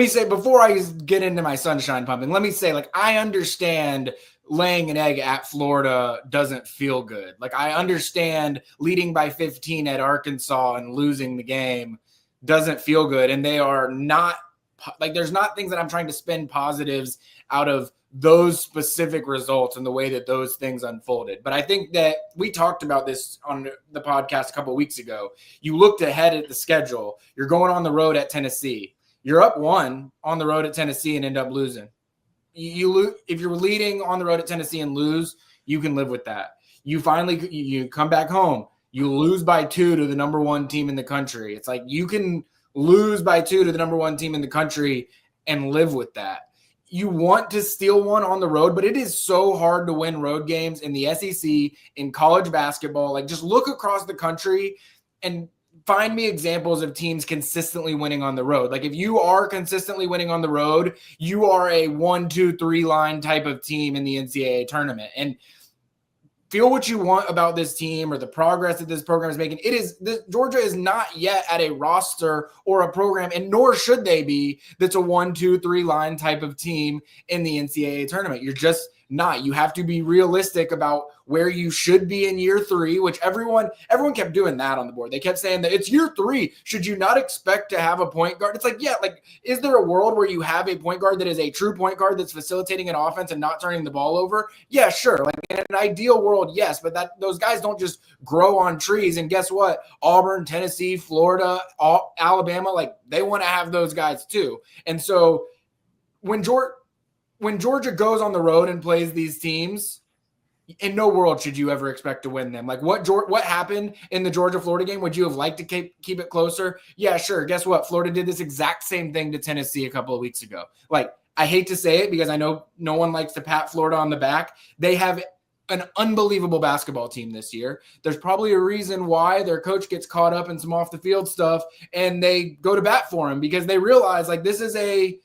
me say, before I get into my sunshine pumping, let me say, like, I understand laying an egg at Florida doesn't feel good. Like, I understand leading by 15 at Arkansas and losing the game doesn't feel good. And they are not, like, there's not things that I'm trying to spin positives out of those specific results and the way that those things unfolded. But I think that we talked about this on the podcast a couple of weeks ago. You looked ahead at the schedule. You're going on the road at Tennessee. You're up 1 on the road at Tennessee and end up losing. If you're leading on the road at Tennessee and lose, you can live with that. You come back home. You lose by 2 to the number 1 team in the country. It's like you can lose by 2 to the number 1 team in the country and live with that. You want to steal one on the road, but it is so hard to win road games in the SEC, in college basketball. Like, just look across the country and find me examples of teams consistently winning on the road. Like, if you are consistently winning on the road, you are a 1, 2, 3 line type of team in the NCAA tournament. And feel what you want about this team or the progress that this program is making. Georgia is not yet at a roster or a program, and nor should they be, that's a 1, 2, 3 line type of team in the NCAA tournament. You're just not. You have to be realistic about where you should be in year 3, which everyone kept doing that on the board. They kept saying that it's year 3. Should you not expect to have a point guard? It's like, yeah, like, is there a world where you have a point guard that is a true point guard that's facilitating an offense and not turning the ball over? Yeah, sure. Like, in an ideal world, yes, but those guys don't just grow on trees. And guess what? Auburn, Tennessee, Florida, Alabama, like, they want to have those guys too. And so when Georgia goes on the road and plays these teams, in no world should you ever expect to win them. Like, what happened in the Georgia-Florida game? Would you have liked to keep it closer? Yeah, sure. Guess what? Florida did this exact same thing to Tennessee a couple of weeks ago. Like, I hate to say it because I know no one likes to pat Florida on the back. They have an unbelievable basketball team this year. There's probably a reason why their coach gets caught up in some off-the-field stuff, and they go to bat for him because they realize, like, this is a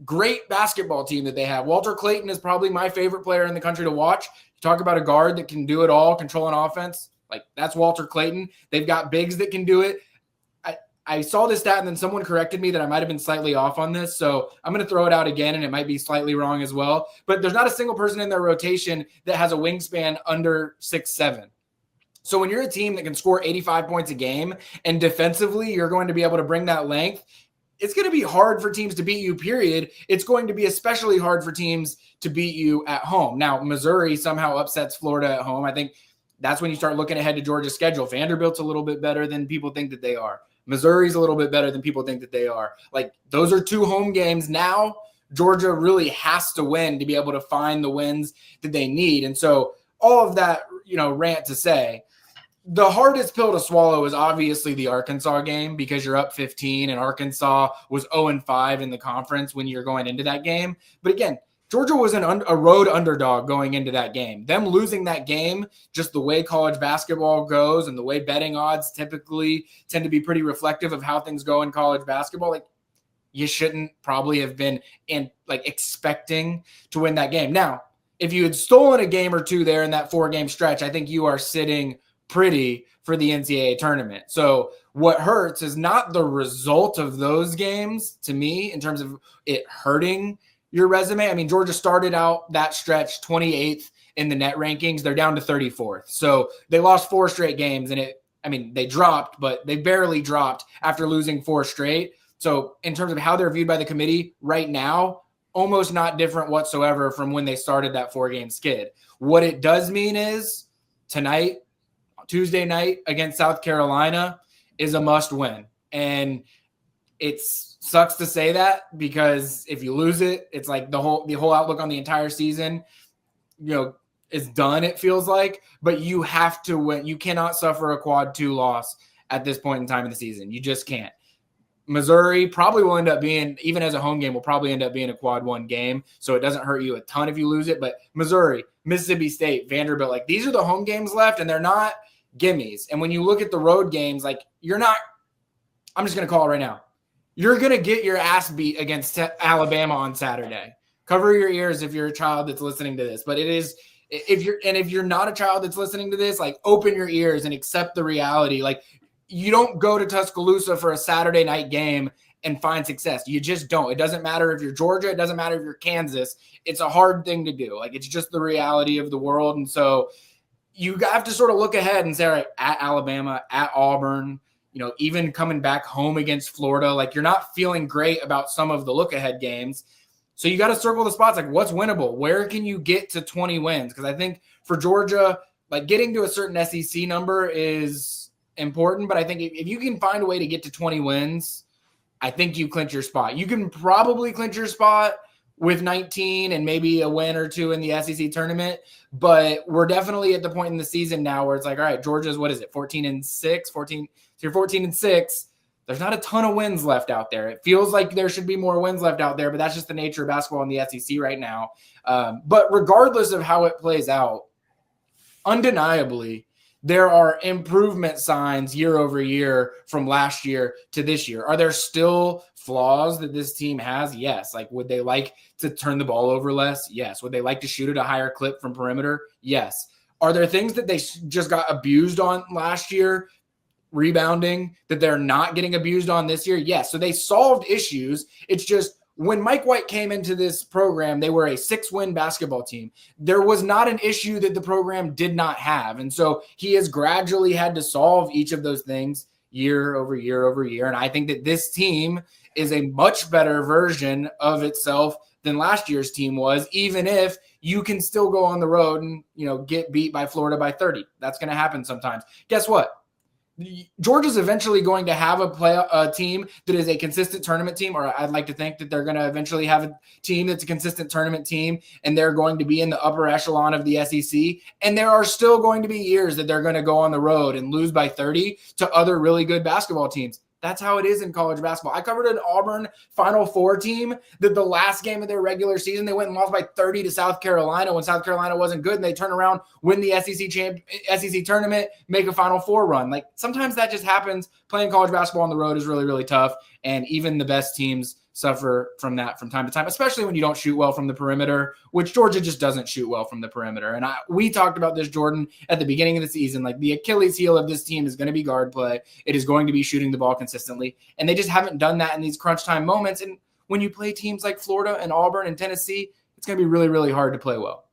great basketball team that they have. Walter Clayton is probably my favorite player in the country to watch. You talk about a guard that can do it all, control an offense. Like, that's Walter Clayton. They've got bigs that can do it. I saw this stat and then someone corrected me that I might have been slightly off on this. So I'm going to throw it out again, and it might be slightly wrong as well. But there's not a single person in their rotation that has a wingspan under 6'7". So when you're a team that can score 85 points a game and defensively you're going to be able to bring that length, it's going to be hard for teams to beat you, period. It's going to be especially hard for teams to beat you at home. Now, Missouri somehow upsets Florida at home. I think that's when you start looking ahead to Georgia's schedule. Vanderbilt's a little bit better than people think that they are. Missouri's a little bit better than people think that they are. Like, those are 2 home games. Now, Georgia really has to win to be able to find the wins that they need. And so all of that, rant to say, the hardest pill to swallow is obviously the Arkansas game because you're up 15 and Arkansas was 0-5 in the conference when you're going into that game. But again, Georgia was a road underdog going into that game. Them losing that game, just the way college basketball goes and the way betting odds typically tend to be pretty reflective of how things go in college basketball. Like, you shouldn't probably have been expecting to win that game. Now, if you had stolen a game or two there in that 4-game stretch, I think you are sitting pretty for the NCAA tournament. So what hurts is not the result of those games to me in terms of it hurting your resume. I mean, Georgia started out that stretch 28th in the net rankings. They're down to 34th. So they lost 4 straight games, and they dropped, but they barely dropped after losing 4 straight. So in terms of how they're viewed by the committee right now, almost not different whatsoever from when they started that 4-game skid. What it does mean is tonight, Tuesday night against South Carolina, is a must win. And it sucks to say that because if you lose it, it's like the whole outlook on the entire season, is done, it feels like. But you have to win. You cannot suffer a quad 2 loss at this point in time of the season. You just can't. Missouri probably will end up being, even as a home game, will probably end up being a quad 1 game. So it doesn't hurt you a ton if you lose it. But Missouri, Mississippi State, Vanderbilt, like, these are the home games left, and they're not gimmies. And when you look at the road games, like, I'm just going to call it right now. You're going to get your ass beat against Alabama on Saturday. Cover your ears if you're a child that's listening to this. But it is, if you're not a child that's listening to this, like, open your ears and accept the reality. Like, you don't go to Tuscaloosa for a Saturday night game and find success. You just don't. It doesn't matter if you're Georgia. It doesn't matter if you're Kansas. It's a hard thing to do. Like, it's just the reality of the world. And so you have to sort of look ahead and say, all right, at Alabama, at Auburn, even coming back home against Florida, like, you're not feeling great about some of the look ahead games. So you got to circle the spots. Like, what's winnable? Where can you get to 20 wins? Because I think for Georgia, like, getting to a certain SEC number is important. But I think if you can find a way to get to 20 wins, I think you clinch your spot. You can probably clinch your spot with 19 and maybe a win or two in the SEC tournament. But we're definitely at the point in the season now where it's like, all right, Georgia's, 14-6, 14. So you're 14-6. There's not a ton of wins left out there. It feels like there should be more wins left out there, but that's just the nature of basketball in the SEC right now. But regardless of how it plays out, undeniably, there are improvement signs year over year from last year to this year. Are there still flaws that this team has? Yes. Like, would they like to turn the ball over less? Yes. Would they like to shoot at a higher clip from perimeter? Yes. Are there things that they just got abused on last year, rebounding, that they're not getting abused on this year? Yes. So they solved issues. It's just when Mike White came into this program, they were a 6-win basketball team. There was not an issue that the program did not have. And so he has gradually had to solve each of those things year over year over year. And I think that this team is a much better version of itself than last year's team was, even if you can still go on the road and, get beat by Florida by 30. That's going to happen sometimes. Guess what? Georgia's eventually going to have a team that is a consistent tournament team, or I'd like to think that they're going to eventually have a team that's a consistent tournament team, and they're going to be in the upper echelon of the SEC. And there are still going to be years that they're going to go on the road and lose by 30 to other really good basketball teams. That's how it is in college basketball. I covered an Auburn Final Four team that the last game of their regular season, they went and lost by 30 to South Carolina when South Carolina wasn't good, and they turn around, win the SEC tournament, make a Final Four run. Like, sometimes that just happens. Playing college basketball on the road is really, really tough, and even the best teams suffer from that from time to time, especially when you don't shoot well from the perimeter, which Georgia just doesn't shoot well from the perimeter. And we talked about this, Jordan, at the beginning of the season. Like, the Achilles heel of this team is going to be guard play. It is going to be shooting the ball consistently. And they just haven't done that in these crunch time moments. And when you play teams like Florida and Auburn and Tennessee, it's going to be really, really hard to play well.